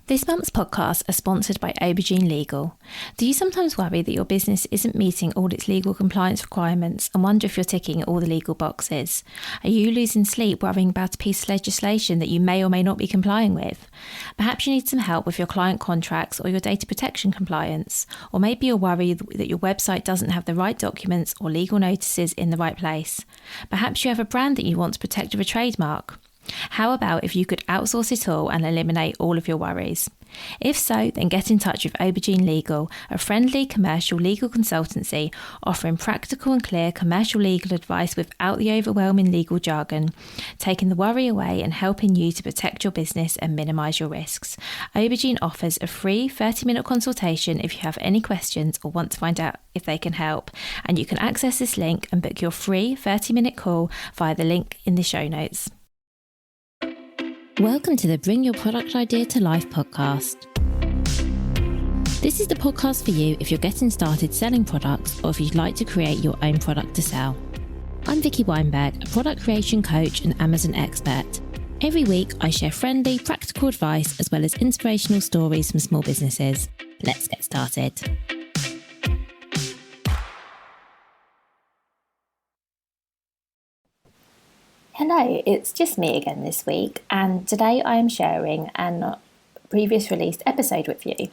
This month's podcasts are sponsored by Aubergine Legal. Do you sometimes worry that your business isn't meeting all its legal compliance requirements and wonder if you're ticking all the legal boxes? Are you losing sleep worrying about a piece of legislation that you may or may not be complying with? Perhaps you need some help with your client contracts or your data protection compliance. Or maybe you're worried that your website doesn't have the right documents or legal notices in the right place. Perhaps you have a brand that you want to protect with a trademark. How about if you could outsource it all and eliminate all of your worries? If so, then get in touch with Aubergine Legal, a friendly commercial legal consultancy offering practical and clear commercial legal advice without the overwhelming legal jargon, taking the worry away and helping you to protect your business and minimise your risks. Aubergine offers a free 30-minute consultation if you have any questions or want to find out if they can help, and you can access this link and book your free 30-minute call via the link in the show notes. Welcome to the Bring Your Product Idea to Life podcast. This is the podcast for you if you're getting started selling products or if you'd like to create your own product to sell. I'm Vicky Weinberg, a product creation coach and Amazon expert. Every week I share friendly, practical advice as well as inspirational stories from small businesses. Let's get started. Hello, it's just me again this week, and today I am sharing a previous released episode with you.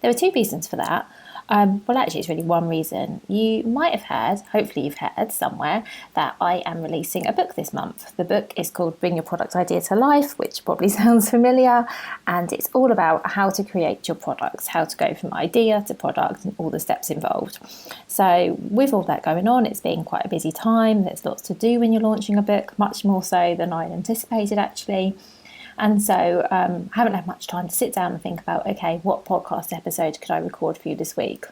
There are two reasons for that. Actually it's really one reason. You might have heard, hopefully you've heard somewhere, that I am releasing a book this month. The book is called Bring Your Product Idea to Life, which probably sounds familiar, and it's all about how to create your products, how to go from idea to product and all the steps involved. So with all that going on, it's been quite a busy time. There's lots to do when you're launching a book, much more so than I anticipated actually. And so I haven't had much time to sit down and think about, okay, what podcast episode could I record for you this week?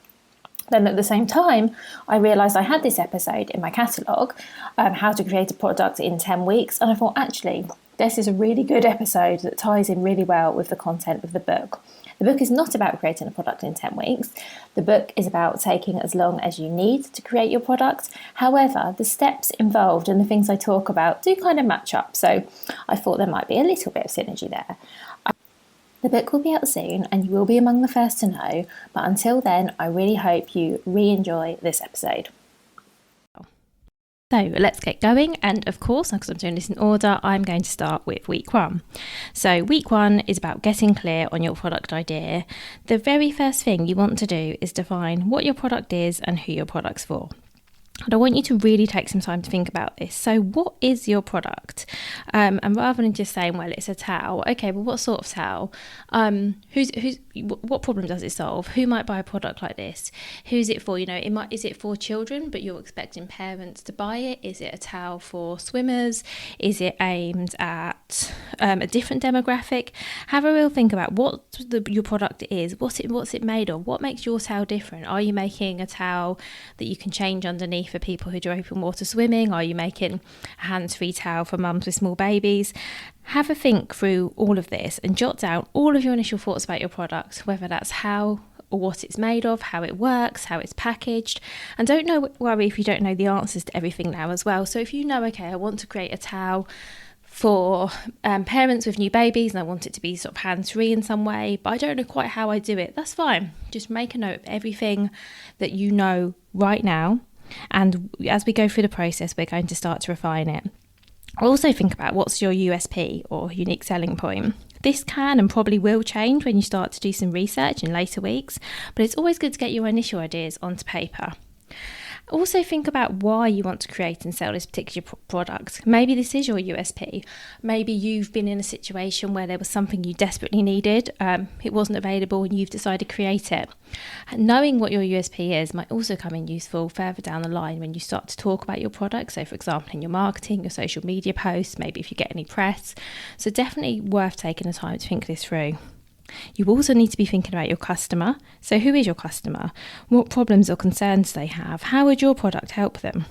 Then at the same time, I realised I had this episode in my catalogue, how to create a product in 10 weeks. And I thought, actually, this is a really good episode that ties in really well with the content of the book. The book is not about creating a product in 10 weeks. The book is about taking as long as you need to create your product. However, the steps involved and the things I talk about do kind of match up. So I thought there might be a little bit of synergy there. The book will be out soon and you will be among the first to know. But until then, I really hope you re-enjoy this episode. So let's get going, and of course, because I'm doing this in order, I'm going to start with week one. So week one is about getting clear on your product idea. The very first thing you want to do is define what your product is and who your product's for. And I want you to really take some time to think about this. So what is your product? And rather than just saying, well, it's a towel. Okay, well, what sort of towel? What problem does it solve? Who might buy a product like this? Who's it for? Is it for children, but you're expecting parents to buy it? Is it a towel for swimmers? Is it aimed at a different demographic? Have a real think about what your product is. What's it made of? What makes your towel different? Are you making a towel that you can change underneath for people who do open water swimming? Are you making a hands-free towel for mums with small babies? Have a think through all of this and jot down all of your initial thoughts about your product, whether that's how or what it's made of, how it works, how it's packaged. And don't worry if you don't know the answers to everything now as well. So if you know, okay, I want to create a towel for parents with new babies and I want it to be sort of hands-free in some way, but I don't know quite how I do it, that's fine. Just make a note of everything that you know right now. And as we go through the process, we're going to start to refine it. Also think about what's your USP or unique selling point. This can and probably will change when you start to do some research in later weeks, but it's always good to get your initial ideas onto paper. Also think about why you want to create and sell this particular product. Maybe this is your USP. Maybe you've been in a situation where there was something you desperately needed, it wasn't available and you've decided to create it. Knowing what your USP is might also come in useful further down the line when you start to talk about your product. So for example, in your marketing, your social media posts, maybe if you get any press. So definitely worth taking the time to think this through. You also need to be thinking about your customer. So who is your customer? What problems or concerns do they have? How would your product help them?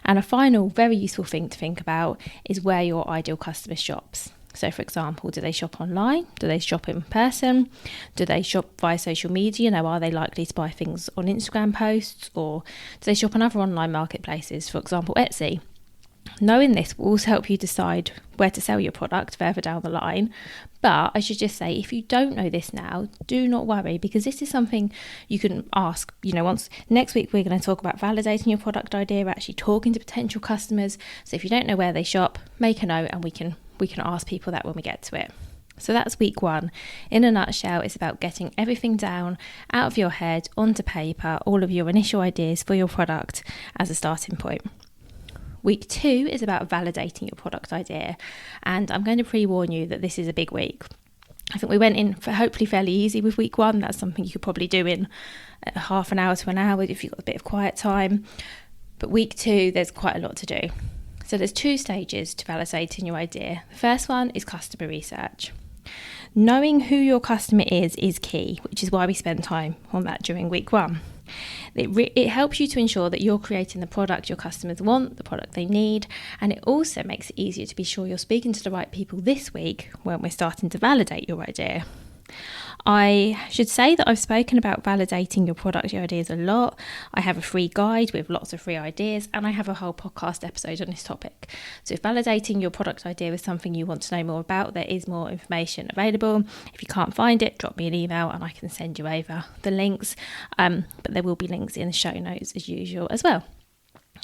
And a final very useful thing to think about is where your ideal customer shops. So for example, do they shop online? Do they shop in person? Do they shop via social media? Are they likely to buy things on Instagram posts? Or do they shop on other online marketplaces, for example, Etsy? Knowing this will also help you decide where to sell your product further down the line. But I should just say, if you don't know this now, do not worry, because this is something you can ask, once next week we're going to talk about validating your product idea, actually talking to potential customers. So if you don't know where they shop, make a note and we can ask people that when we get to it. So that's week 1. In a nutshell, it's about getting everything down out of your head onto paper, all of your initial ideas for your product as a starting point. Week 2 is about validating your product idea, and I'm going to pre-warn you that this is a big week. I think we went in for hopefully fairly easy with week 1. That's something you could probably do in half an hour to an hour if you've got a bit of quiet time. But week 2, there's quite a lot to do. So there's 2 stages to validating your idea. The first one is customer research. Knowing who your customer is key, which is why we spend time on that during week 1. It helps you to ensure that you're creating the product your customers want, the product they need, and it also makes it easier to be sure you're speaking to the right people this week when we're starting to validate your idea. I should say that I've spoken about validating your product ideas a lot. I have a free guide with lots of free ideas, and I have a whole podcast episode on this topic. So if validating your product idea is something you want to know more about, there is more information available. If you can't find it, drop me an email and I can send you over the links. But there will be links in the show notes as usual as well.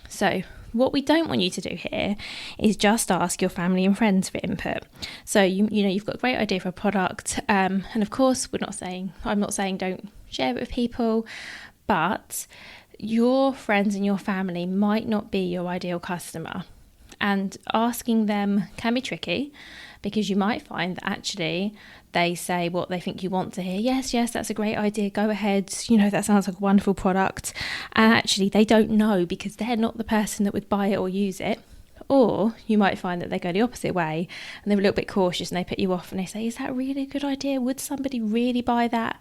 So what we don't want you to do here is just ask your family and friends for input. So you've got a great idea for a product, and of course I'm not saying don't share it with people, but your friends and your family might not be your ideal customer, and asking them can be tricky, because you might find that actually they say what they think you want to hear. Yes, that's a great idea. Go ahead. That sounds like a wonderful product. And actually they don't know, because they're not the person that would buy it or use it. Or you might find that they go the opposite way and they're a little bit cautious and they put you off and they say, is that really a good idea? Would somebody really buy that?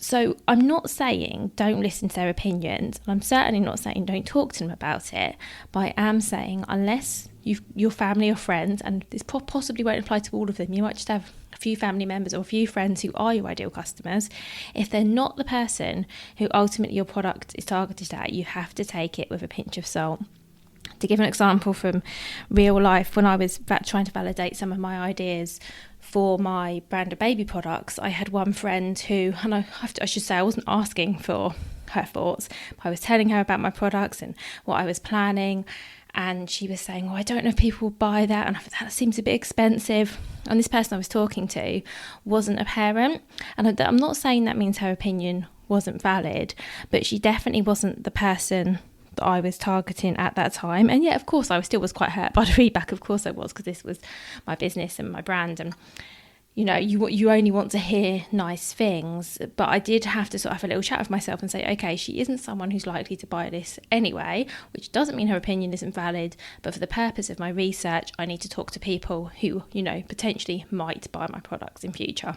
So I'm not saying don't listen to their opinions, and I'm certainly not saying don't talk to them about it, but I am saying unless your family or friends, and this possibly won't apply to all of them, you might just have a few family members or a few friends who are your ideal customers, if they're not the person who ultimately your product is targeted at, you have to take it with a pinch of salt. To give an example from real life, when I was trying to validate some of my ideas for my brand of baby products, I had one friend who, and I should say I wasn't asking for her thoughts, but I was telling her about my products and what I was planning, and she was saying, I don't know if people will buy that, and I thought that seems a bit expensive. And this person I was talking to wasn't a parent, and I'm not saying that means her opinion wasn't valid, but she definitely wasn't the person that I was targeting at that time. And yeah, of course I still was quite hurt by the feedback, of course I was, because this was my business and my brand, and you only want to hear nice things. But I did have to sort of have a little chat with myself and say, okay, she isn't someone who's likely to buy this anyway, which doesn't mean her opinion isn't valid, but for the purpose of my research I need to talk to people who potentially might buy my products in future.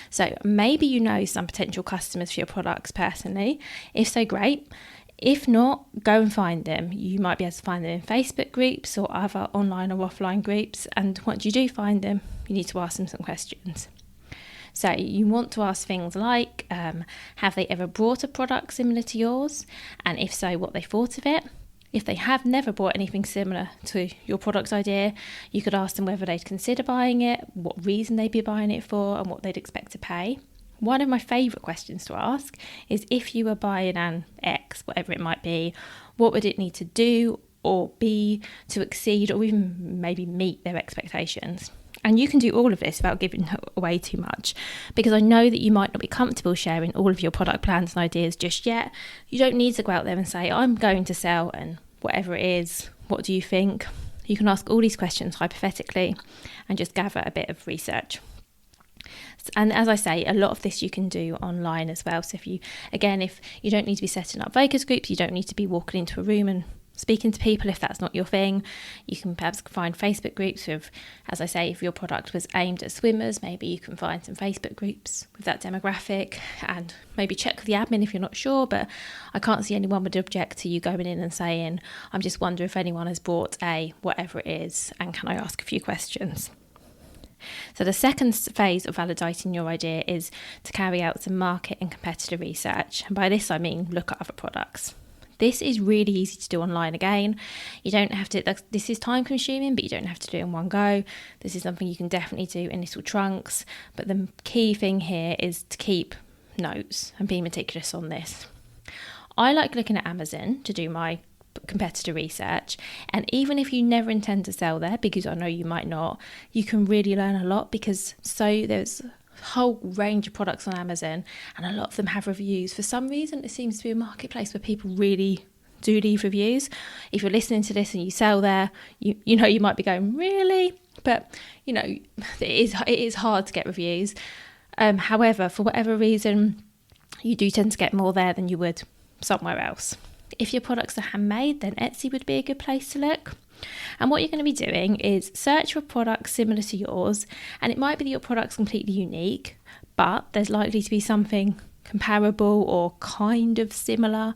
So maybe some potential customers for your products personally. If so, great. If not, go and find them. You might be able to find them in Facebook groups or other online or offline groups. And once you do find them, you need to ask them some questions. So you want to ask things like, have they ever bought a product similar to yours? And if so, what they thought of it. If they have never bought anything similar to your product idea, you could ask them whether they'd consider buying it, what reason they'd be buying it for, and what they'd expect to pay. One of my favourite questions to ask is, if you were buying an X, whatever it might be, what would it need to do or be to exceed or even maybe meet their expectations? And you can do all of this without giving away too much, because I know that you might not be comfortable sharing all of your product plans and ideas just yet. You don't need to go out there and say, I'm going to sell and whatever it is, what do you think? You can ask all these questions hypothetically and just gather a bit of research. And as I say, a lot of this you can do online as well. So if you don't need to be setting up focus groups, you don't need to be walking into a room and speaking to people if that's not your thing. You can perhaps find Facebook groups with, as I say, if your product was aimed at swimmers, maybe you can find some Facebook groups with that demographic, and maybe check with the admin if you're not sure. But I can't see anyone would object to you going in and saying, I'm just wondering if anyone has bought a whatever it is, and can I ask a few questions? So the second phase of validating your idea is to carry out some market and competitor research. And by this I mean look at other products. This is really easy to do online again. You don't have to, this is time consuming, but you don't have to do it in one go. This is something you can definitely do in little chunks. But the key thing here is to keep notes and be meticulous on this. I like looking at Amazon to do my competitor research, and even if you never intend to sell there, because I know you might not, you can really learn a lot, because there's a whole range of products on Amazon and a lot of them have reviews. For some reason it seems to be a marketplace where people really do leave reviews. If you're listening to this and you sell there, you know you might be going, really? But you know, it is hard to get reviews. However, for whatever reason, you do tend to get more there than you would somewhere else. If your products are handmade, then Etsy would be a good place to look. And what you're going to be doing is search for products similar to yours, and it might be that your product's completely unique, but there's likely to be something comparable or kind of similar,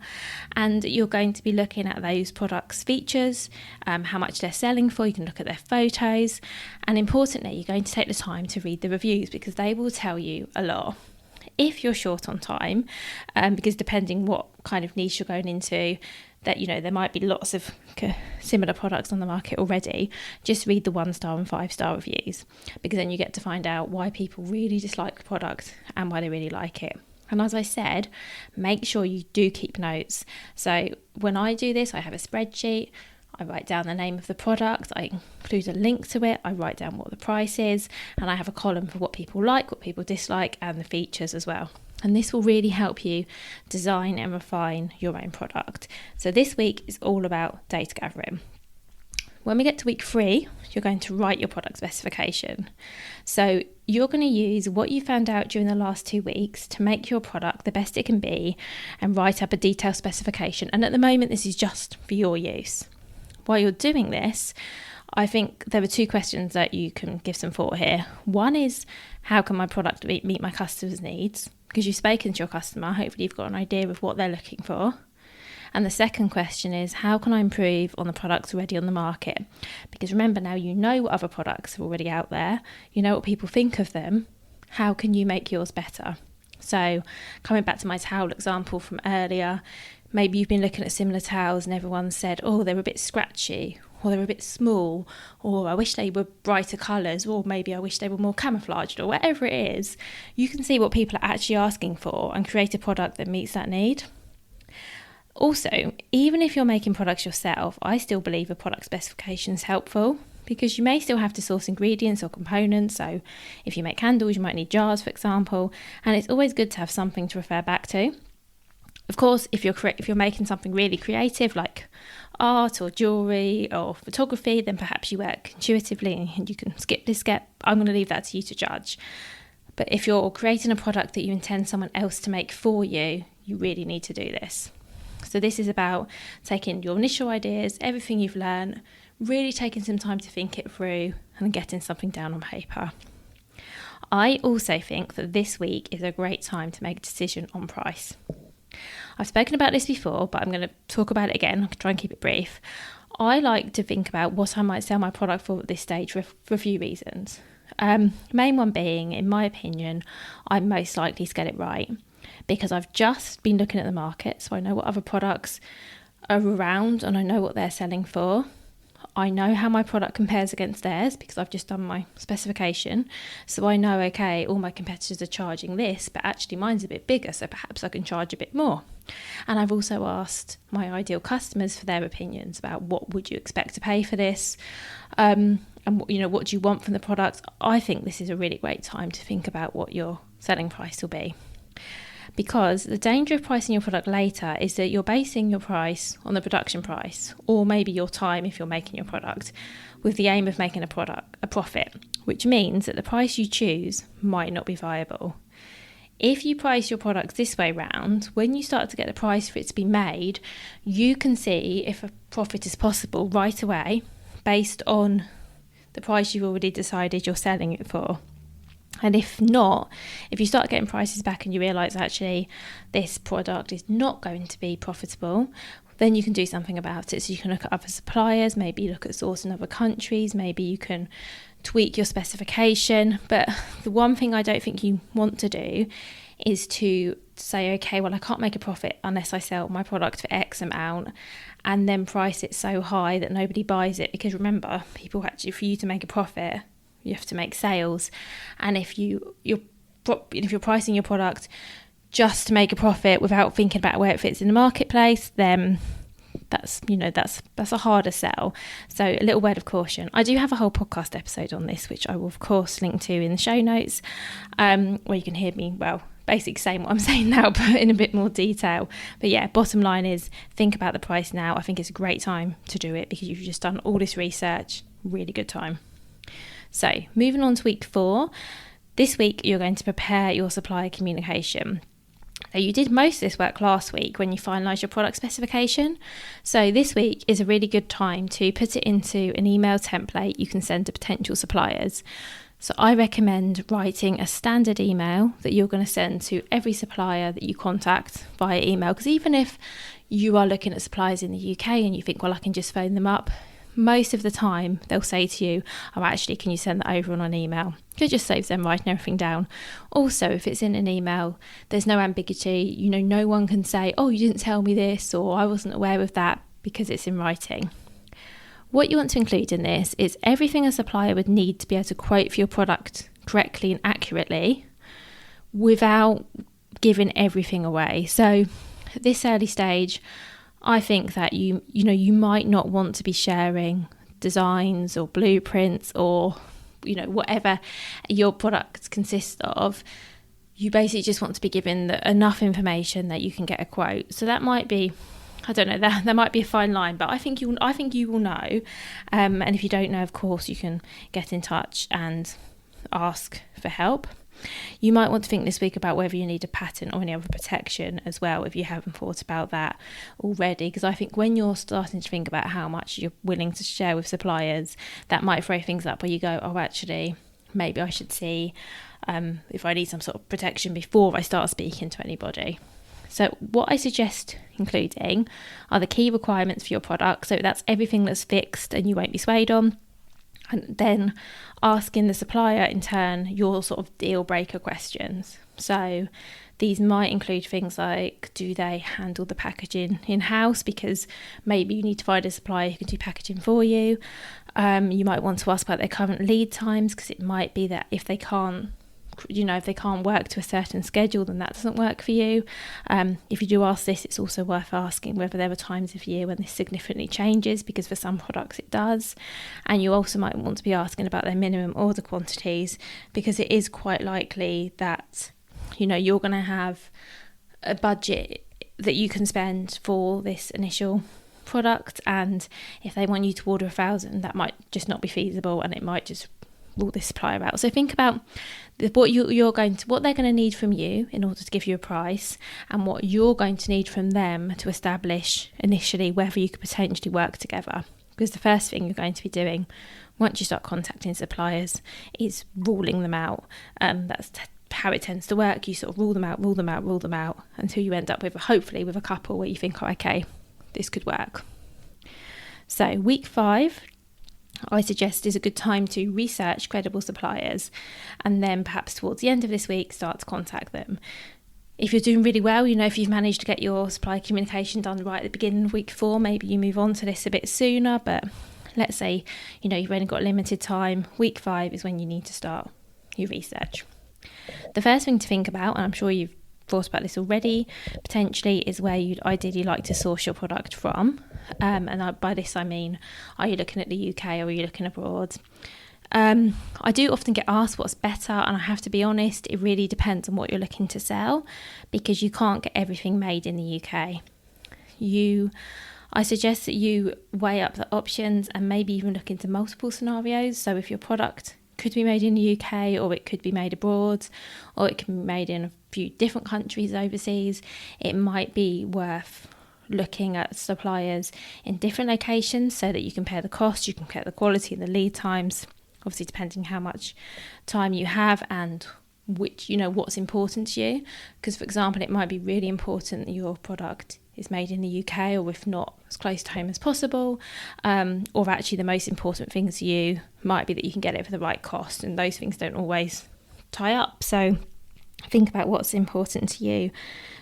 and you're going to be looking at those products' features, how much they're selling for. You can look at their photos, and importantly, you're going to take the time to read the reviews, because they will tell you a lot. If you're short on time, because depending what kind of niche you're going into, that there might be lots of similar products on the market already, just read the 1-star and 5-star reviews, because then you get to find out why people really dislike the product and why they really like it. And as I said, make sure you do keep notes. So when I do this, I have a spreadsheet. I write down the name of the product, I include a link to it, I write down what the price is, and I have a column for what people like, what people dislike, and the features as well. And this will really help you design and refine your own product. So this week is all about data gathering. When we get to week 3, you're going to write your product specification. So you're going to use what you found out during the last 2 weeks to make your product the best it can be and write up a detailed specification. And at the moment, this is just for your use. While you're doing this, I think there are 2 questions that you can give some thought here. One is, how can my product meet my customers' needs? Because you've spoken to your customer, hopefully you've got an idea of what they're looking for. And the second question is, how can I improve on the products already on the market? Because remember, now you know what other products are already out there, you know what people think of them, how can you make yours better? So coming back to my towel example from earlier, maybe you've been looking at similar towels and everyone said, oh, they're a bit scratchy, or they're a bit small, or I wish they were brighter colours, or maybe I wish they were more camouflaged, or whatever it is. You can see what people are actually asking for and create a product that meets that need. Also, even if you're making products yourself, I still believe a product specification is helpful, because you may still have to source ingredients or components. So if you make candles, you might need jars, for example, and it's always good to have something to refer back to. Of course, if you're making something really creative like art or jewellery or photography, then perhaps you work intuitively and you can skip this step. I'm going to leave that to you to judge. But if you're creating a product that you intend someone else to make for you, you really need to do this. So this is about taking your initial ideas, everything you've learned, really taking some time to think it through and getting something down on paper. I also think that this week is a great time to make a decision on price. I've spoken about this before, but I'm going to talk about it again. I'll try and keep it brief. I like to think about what I might sell my product for at this stage for a few reasons. Main one being, in my opinion, I'm most likely to get it right, because I've just been looking at the market, so I know what other products are around and I know what they're selling for. I know how my product compares against theirs because I've just done my specification. So I know, okay, all my competitors are charging this, but actually mine's a bit bigger, so perhaps I can charge a bit more. And I've also asked my ideal customers for their opinions about what would you expect to pay for this, and what do you want from the product. I think this is a really great time to think about what your selling price will be. Because the danger of pricing your product later is that you're basing your price on the production price, or maybe your time if you're making your product, with the aim of making a profit, which means that the price you choose might not be viable. If you price your products this way round, when you start to get the price for it to be made, you can see if a profit is possible right away based on the price you've already decided you're selling it for. And if not, if you start getting prices back and you realise actually this product is not going to be profitable, then you can do something about it. So you can look at other suppliers, maybe look at sourcing other countries, maybe you can tweak your specification. But the one thing I don't think you want to do is to say, okay, well, I can't make a profit unless I sell my product for X amount, and then price it so high that nobody buys it. Because remember, people actually, for you to make a profit, you have to make sales. And if you're pricing your product just to make a profit without thinking about where it fits in the marketplace, then that's a harder sell. So a little word of caution. I do have a whole podcast episode on this, which I will of course link to in the show notes, where you can hear me, well, basically saying what I'm saying now, but in a bit more detail. But yeah, bottom line is, think about the price now. I think it's a great time to do it because you've just done all this research. Really good time. So moving on to week 4. This week you're going to prepare your supplier communication. Now, you did most of this work last week when you finalised your product specification. So this week is a really good time to put it into an email template you can send to potential suppliers. So I recommend writing a standard email that you're going to send to every supplier that you contact via email. Because even if you are looking at suppliers in the UK and you think, well, I can just phone them up, most of the time they'll say to you, oh, actually, can you send that over on an email? It just saves them writing everything down. Also, if it's in an email, there's no ambiguity. No one can say, oh, you didn't tell me this, or I wasn't aware of that, because it's in writing. What you want to include in this is everything a supplier would need to be able to quote for your product correctly and accurately without giving everything away. So at this early stage, I think that you might not want to be sharing designs or blueprints or whatever your products consist of. You basically just want to be given enough information that you can get a quote. So that might be, I don't know, there might be a fine line, but I think you will know. And if you don't know, of course, you can get in touch and ask for help. You might want to think this week about whether you need a patent or any other protection as well, if you haven't thought about that already, because I think when you're starting to think about how much you're willing to share with suppliers, that might throw things up where you go, oh, actually, maybe I should see if I need some sort of protection before I start speaking to anybody. So what I suggest including are the key requirements for your product. So that's everything that's fixed and you won't be swayed on. And then asking the supplier in turn your sort of deal breaker questions. So these might include things like, do they handle the packaging in-house? Because maybe you need to find a supplier who can do packaging for you. You might want to ask about their current lead times, because it might be that if they can't work to a certain schedule, then that doesn't work for you. If you do ask this, it's also worth asking whether there are times of year when this significantly changes, because for some products it does. And you also might want to be asking about their minimum order quantities, because it is quite likely that you're going to have a budget that you can spend for this initial product, and if they want you to order 1,000, that might just not be feasible, and it might just rule this supplier out. So think about what they're going to need from you in order to give you a price, and what you're going to need from them to establish initially whether you could potentially work together. Because the first thing you're going to be doing once you start contacting suppliers is ruling them out. That's how it tends to work. You sort of rule them out until you end up with hopefully with a couple where you think, oh, okay, this could work. So week 5, I suggest, is a good time to research credible suppliers, and then perhaps towards the end of this week start to contact them. If you're doing really well, if you've managed to get your supplier communication done right at the beginning of week 4, maybe you move on to this a bit sooner. But let's say you've only got limited time. Week 5 is when you need to start your research. The first thing to think about, and I'm sure you've thought about this already, potentially, is where you'd ideally like to source your product from. By this I mean, are you looking at the UK or are you looking abroad? I do often get asked what's better, and I have to be honest, it really depends on what you're looking to sell, because you can't get everything made in the UK. I suggest that you weigh up the options and maybe even look into multiple scenarios. So if your product could be made in the UK, or it could be made abroad, or it can be made in a few different countries overseas, it might be worth looking at suppliers in different locations so that you compare the cost, you compare the quality and the lead times, obviously depending how much time you have and which what's important to you. Because for example, it might be really important that your product is made in the UK, or if not, as close to home as possible, or actually the most important thing to you might be that you can get it for the right cost, and those things don't always tie up. So Think about what's important to you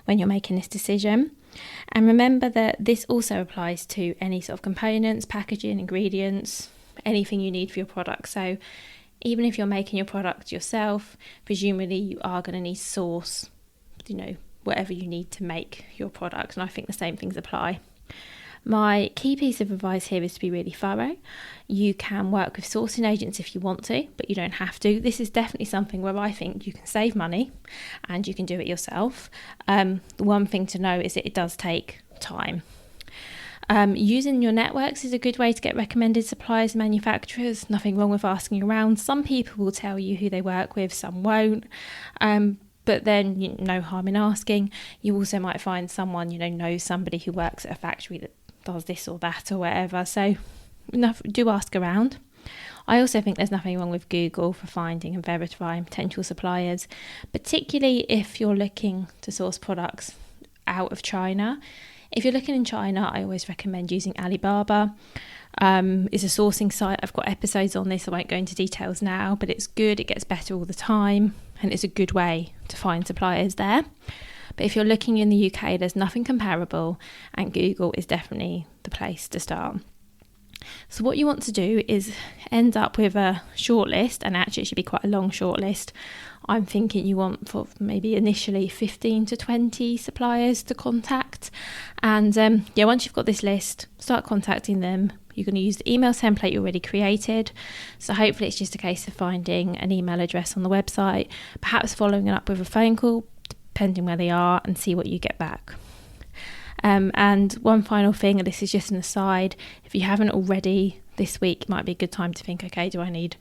when you're making this decision. And remember that this also applies to any sort of components, packaging, ingredients, anything you need for your product. So even if you're making your product yourself, presumably you are going to need to source, whatever you need to make your product. And I think the same things apply. My key piece of advice here is to be really thorough. You can work with sourcing agents if you want to, but you don't have to. This is definitely something where I think you can save money and you can do it yourself. The one thing to know is that it does take time. Using your networks is a good way to get recommended suppliers and manufacturers. Nothing wrong with asking around. Some people will tell you who they work with, some won't. But then, no harm in asking. You also might find someone, knows somebody who works at a factory that does this or that or whatever. So do ask around. I also think there's nothing wrong with Google for finding and verifying potential suppliers, particularly if you're looking to source products out of China. If you're looking in China, I always recommend using Alibaba. It's a sourcing site. I've got episodes on this. I won't go into details now, but it's good. It gets better all the time, and it's a good way to find suppliers there. But if you're looking in the UK, there's nothing comparable, and Google is definitely the place to start. So what you want to do is end up with a shortlist, and actually it should be quite a long shortlist. I'm thinking you want for maybe initially 15 to 20 suppliers to contact. And once you've got this list, start contacting them. You're going to use the email template you already created. So hopefully it's just a case of finding an email address on the website, perhaps following it up with a phone call, depending where they are, and see what you get back. And one final thing, and this is just an aside, if you haven't already this week, it might be a good time to think, okay, do I need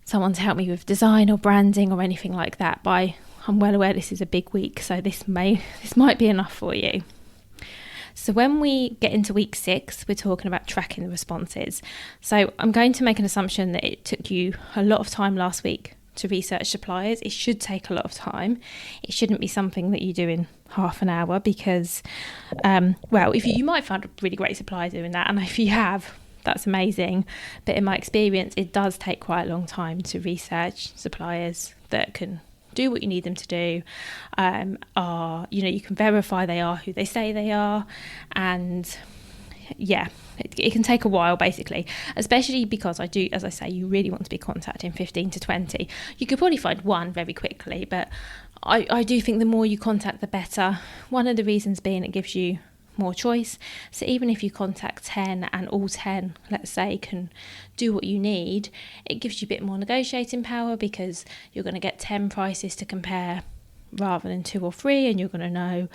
someone to help me with design or branding or anything like that? But I'm well aware this is a big week, so this might be enough for you. So when we get into week 6, we're talking about tracking the responses. So I'm going to make an assumption that it took you a lot of time last week to research suppliers. It should take a lot of time. It shouldn't be something that you do in half an hour because, if you might find a really great supplier doing that, and if you have, that's amazing. But in my experience, it does take quite a long time to research suppliers that can do what you need them to do. You can verify they are who they say they are, and it can take a while, basically, especially because as I say, you really want to be contacting 15 to 20. You could probably find one very quickly, but I do think the more you contact, the better. One of the reasons being it gives you more choice. So even if you contact 10 and all 10, let's say, can do what you need, it gives you a bit more negotiating power because you're going to get 10 prices to compare rather than 2 or 3, and you're going to know,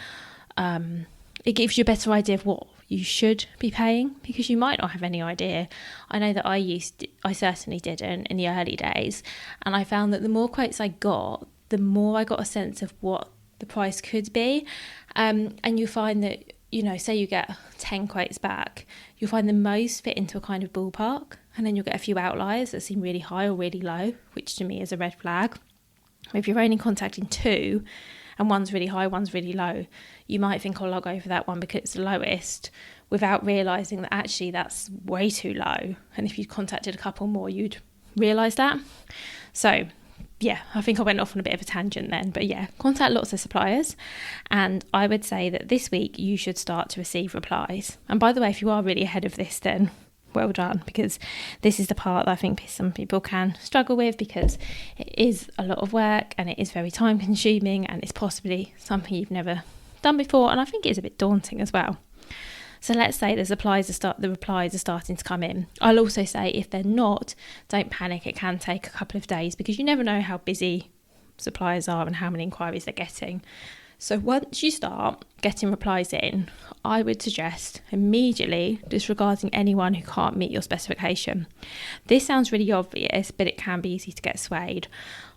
it gives you a better idea of what you should be paying, because you might not have any idea. I know that I certainly didn't in the early days, and I found that the more quotes I got, the more I got a sense of what the price could be. And you find that, say you get 10 quotes back, you'll find the most fit into a kind of ballpark, and then you'll get a few outliers that seem really high or really low, which to me is a red flag. If you're only contacting 2 and one's really high, one's really low, you might think, I'll go for that one because it's the lowest, without realising that actually that's way too low. And if you contacted a couple more, you'd realise that. So I think I went off on a bit of a tangent then, but contact lots of suppliers. And I would say that this week you should start to receive replies. And by the way, if you are really ahead of this, then well done, because this is the part that I think some people can struggle with, because it is a lot of work and it is very time consuming, and it's possibly something you've never done before, and I think it's a bit daunting as well. So let's say the replies are starting to come in. I'll also say if they're not, don't panic. It can take a couple of days because you never know how busy suppliers are and how many inquiries they're getting. So once you start getting replies in, I would suggest immediately disregarding anyone who can't meet your specification. This sounds really obvious, but it can be easy to get swayed.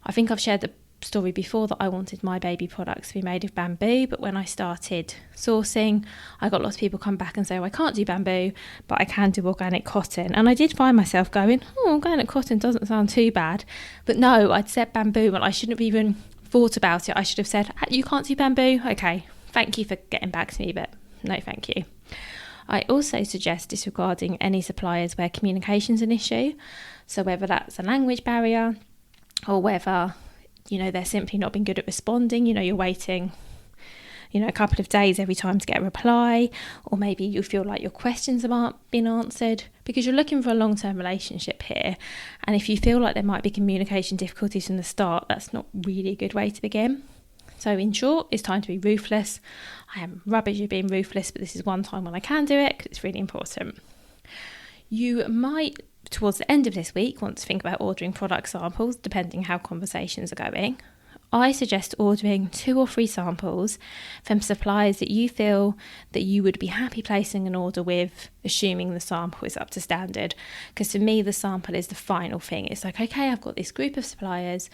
I think I've shared the story before that I wanted my baby products to be made of bamboo, but when I started sourcing, I got lots of people come back and say, I can't do bamboo, but I can do organic cotton. And I did find myself going, organic cotton doesn't sound too bad. But no, I'd said bamboo and I shouldn't have even thought about it. I should have said, you can't do bamboo? Okay, thank you for getting back to me, but no thank you. I also suggest disregarding any suppliers where communication's an issue. So whether that's a language barrier or whether they're simply not been good at responding. You're waiting a couple of days every time to get a reply, or maybe you feel like your questions aren't being answered, because you're looking for a long-term relationship here. And if you feel like there might be communication difficulties from the start, that's not really a good way to begin. So in short, it's time to be ruthless. I am rubbish at being ruthless, but this is one time when I can do it because it's really important. You might, towards the end of this week, want to think about ordering product samples, depending how conversations are going. I suggest ordering 2 or 3 samples from suppliers that you feel that you would be happy placing an order with, assuming the sample is up to standard. Because for me, the sample is the final thing. It's like, okay, I've got this group of suppliers,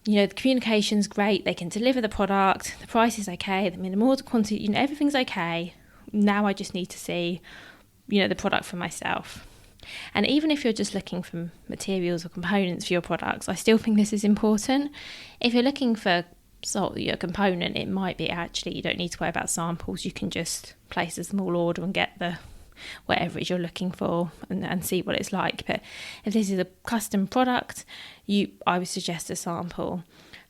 the communication's great, they can deliver the product, the price is okay, the minimum order quantity, everything's okay. Now I just need to see, the product for myself. And even if you're just looking for materials or components for your products, I still think this is important. If you're looking for your component, it might be actually you don't need to worry about samples. You can just place a small order and get the whatever it is you're looking for and see what it's like. But if this is a custom product, I would suggest a sample.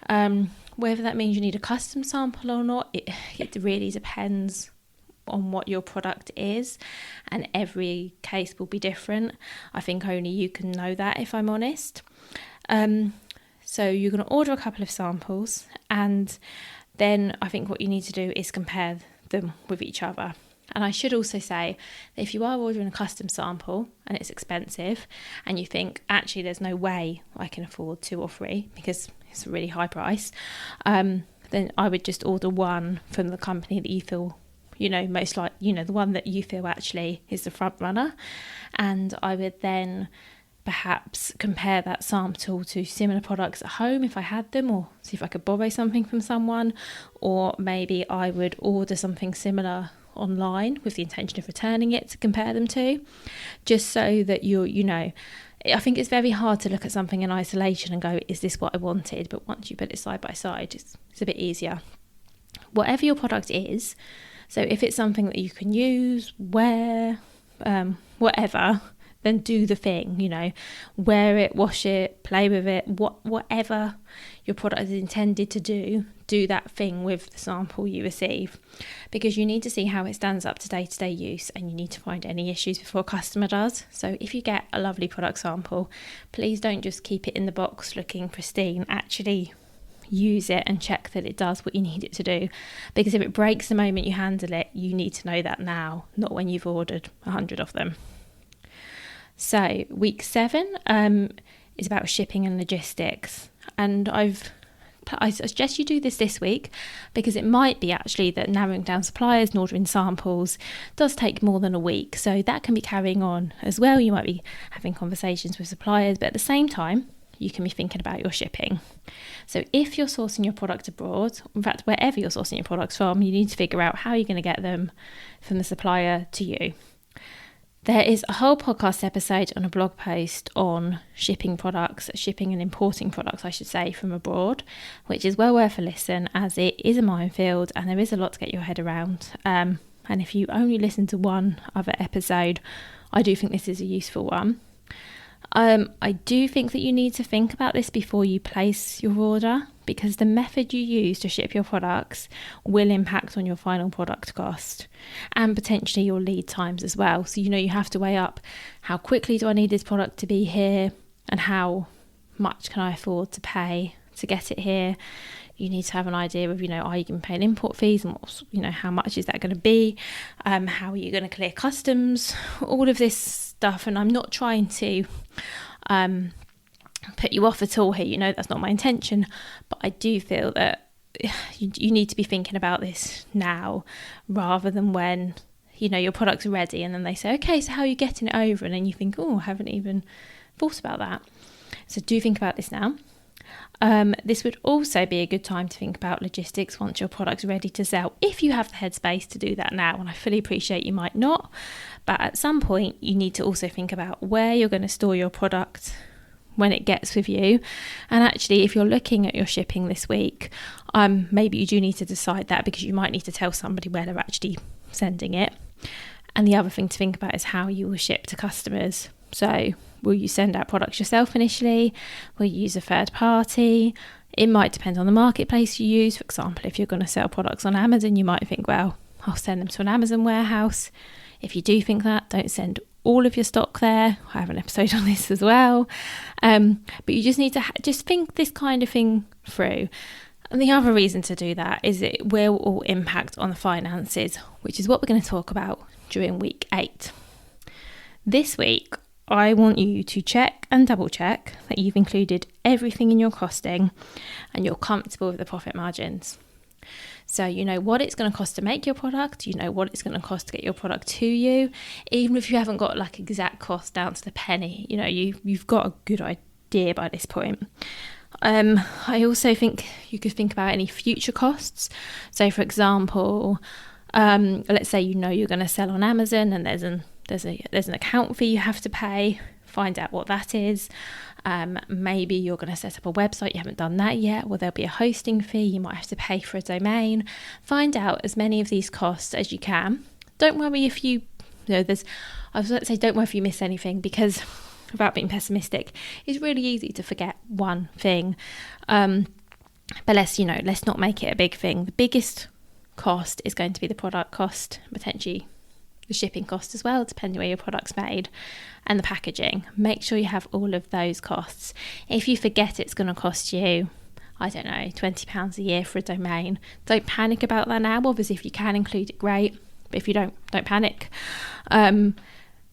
Whether that means you need a custom sample or not, it really depends on what your product is, and every case will be different. I think only you can know that, if I'm honest. So you're going to order a couple of samples, and then I think what you need to do is compare them with each other. And I should also say that if you are ordering a custom sample and it's expensive and you think actually there's no way I can afford 2 or 3 because it's a really high price, then I would just order one from the company that you feel most like, the one that you feel actually is the front runner. And I would then perhaps compare that sample to similar products at home if I had them, or see if I could borrow something from someone, or maybe I would order something similar online with the intention of returning it to compare them to, just so that I think it's very hard to look at something in isolation and go, is this what I wanted? But once you put it side by side, it's a bit easier. Whatever your product is, so if it's something that you can use, wear, whatever, then do the thing, wear it, wash it, play with it, whatever your product is intended to do that thing with the sample you receive, because you need to see how it stands up to day-to-day use, and you need to find any issues before a customer does. So if you get a lovely product sample, please don't just keep it in the box looking pristine. Actually use it and check that it does what you need it to do, because if it breaks the moment you handle it, you need to know that now, not when you've ordered 100 of them. So week 7 is about shipping and logistics, and I suggest you do this week, because it might be actually that narrowing down suppliers and ordering samples does take more than a week, so that can be carrying on as well. You might be having conversations with suppliers, but at the same time you can be thinking about your shipping. So if you're sourcing your product abroad, in fact wherever you're sourcing your products from, you need to figure out how you're going to get them from the supplier to you. There is a whole podcast episode on a blog post on shipping and importing products, I should say, from abroad, which is well worth a listen, as it is a minefield and there is a lot to get your head around. And if you only listen to one other episode, I do think this is a useful one. I do think that you need to think about this before you place your order, because the method you use to ship your products will impact on your final product cost and potentially your lead times as well. So you have to weigh up, how quickly do I need this product to be here, and how much can I afford to pay to get it here. You need to have an idea of, are you going to pay import fees, and how much is that going to be? How are you going to clear customs? All of this stuff. And I'm not trying to put you off at all here. That's not my intention. But I do feel that you need to be thinking about this now, rather than when, your product's ready and then they say, okay, so how are you getting it over? And then you think, I haven't even thought about that. So do think about this now. This would also be a good time to think about logistics once your product's ready to sell, if you have the headspace to do that now. And I fully appreciate you might not, but at some point you need to also think about where you're going to store your product when it gets with you. And actually, if you're looking at your shipping this week, maybe you do need to decide that, because you might need to tell somebody where they're actually sending it. And the other thing to think about is how you will ship to customers So will you send out products yourself initially? Will you use a third party? It might depend on the marketplace you use. For example, if you're going to sell products on Amazon, you might think, well, I'll send them to an Amazon warehouse. If you do think that, don't send all of your stock there. I have an episode on this as well. But you just need to just think this kind of thing through. And the other reason to do that is it will all impact on the finances, which is what we're going to talk about during week 8. This week, I want you to check and double check that you've included everything in your costing and you're comfortable with the profit margins. So you know what it's going to cost to make your product, you know what it's going to cost to get your product to you, even if you haven't got like exact cost down to the penny, you know, you've got a good idea by this point. I also think you could think about any future costs. So for example, let's say you know you're going to sell on Amazon and there's an account fee you have to pay. Find out what that is. Maybe you're going to set up a website, you haven't done that yet. Well, there'll be a hosting fee, you might have to pay for a domain. Find out as many of these costs as you can. Don't worry if you know, I was about to say don't worry if you miss anything, because without being pessimistic, it's really easy to forget one thing. But let's not make it a big thing. The biggest cost is going to be the product cost, potentially the shipping cost as well, depending where your product's made, and the packaging. Make sure you have all of those costs. If you forget it's going to cost you, I don't know, £20 a year for a domain, don't panic about that now. Obviously, if you can include it, great. But if you don't panic. But,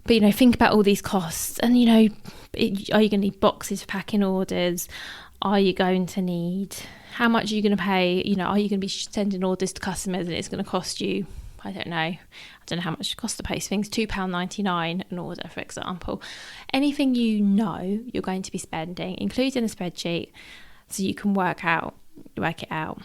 think about all these costs and, are you going to need boxes for packing orders? Are you going to need, how much are you going to pay? Are you going to be sending orders to customers and it's going to cost you, I don't know how much it costs to post things, £2.99 an order, for example. Anything you're going to be spending, include in a spreadsheet so you can work it out.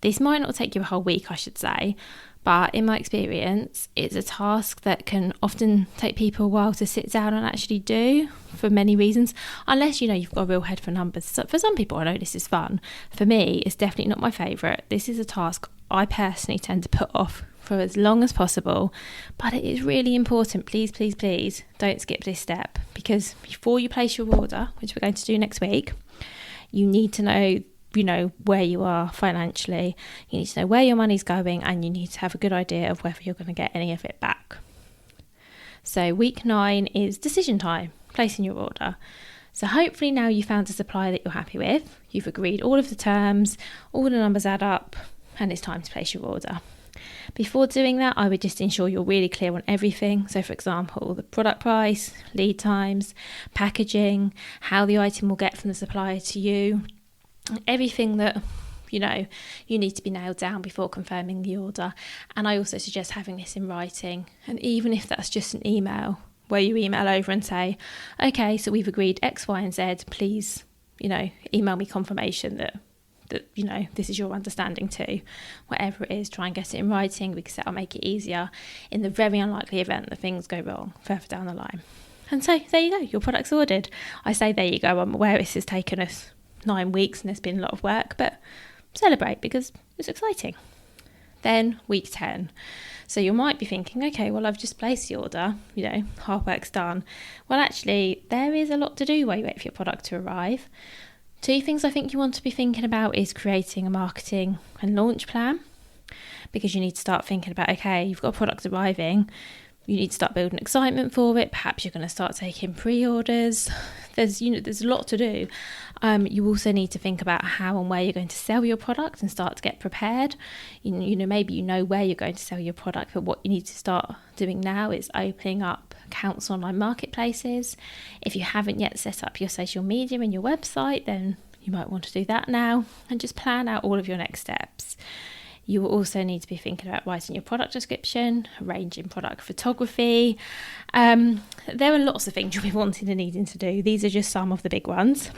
This might not take you a whole week, I should say, but in my experience, it's a task that can often take people a while to sit down and actually do for many reasons, unless you've got a real head for numbers. So for some people, I know this is fun. For me, it's definitely not my favourite. This is a task I personally tend to put off for as long as possible, but it is really important. Please don't skip this step, because before you place your order, which we're going to do next week, you need to know where you are financially, you need to know where your money's going, and you need to have a good idea of whether you're going to get any of it back. So week 9 is decision time, placing your order. So hopefully now you found a supplier that you're happy with, you've agreed all of the terms, all the numbers add up, and it's time to place your order. Before doing that, I would just ensure you're really clear on everything. So for example, the product price, lead times, packaging, how the item will get from the supplier to you, everything that you need to be nailed down before confirming the order. And I also suggest having this in writing, and even if that's just an email where you email over and say, okay, so we've agreed X, Y and Z, please email me confirmation that this is your understanding too. Whatever it is, try and get it in writing, because that'll make it easier in the very unlikely event that things go wrong further down the line. And so there you go, your product's ordered. I say there you go, I'm aware this has taken us 9 weeks and there's been a lot of work, but celebrate because it's exciting. Then week 10. So you might be thinking, okay, well, I've just placed the order, hard work's done. Well, actually, there is a lot to do while you wait for your product to arrive. 2 things I think you want to be thinking about is creating a marketing and launch plan, because you need to start thinking about, okay, you've got a product arriving, you need to start building excitement for it. Perhaps you're going to start taking pre-orders. There's a lot to do. You also need to think about how and where you're going to sell your product and start to get prepared. Maybe where you're going to sell your product, but what you need to start doing now is opening up accounts on online marketplaces. If you haven't yet set up your social media and your website, then you might want to do that now and just plan out all of your next steps. You will also need to be thinking about writing your product description, arranging product photography. There are lots of things you'll be wanting and needing to do. These are just some of the big ones.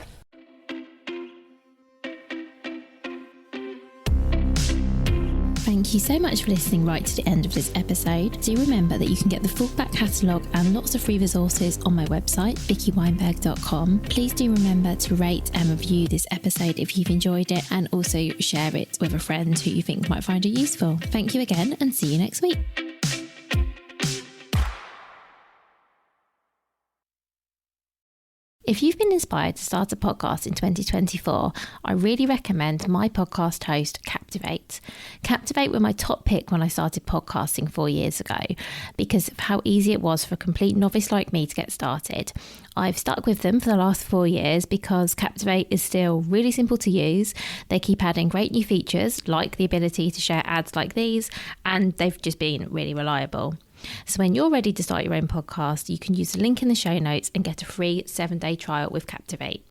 Thank you so much for listening right to the end of this episode. Do remember that you can get the full back catalogue and lots of free resources on my website, vickyweinberg.com. Please do remember to rate and review this episode if you've enjoyed it, and also share it with a friend who you think might find it useful. Thank you again, and see you next week. If you've been inspired to start a podcast in 2024, I really recommend my podcast host, Captivate. Captivate were my top pick when I started podcasting 4 years ago because of how easy it was for a complete novice like me to get started. I've stuck with them for the last 4 years because Captivate is still really simple to use. They keep adding great new features like the ability to share ads like these, and they've just been really reliable. So when you're ready to start your own podcast, you can use the link in the show notes and get a free 7-day trial with Captivate.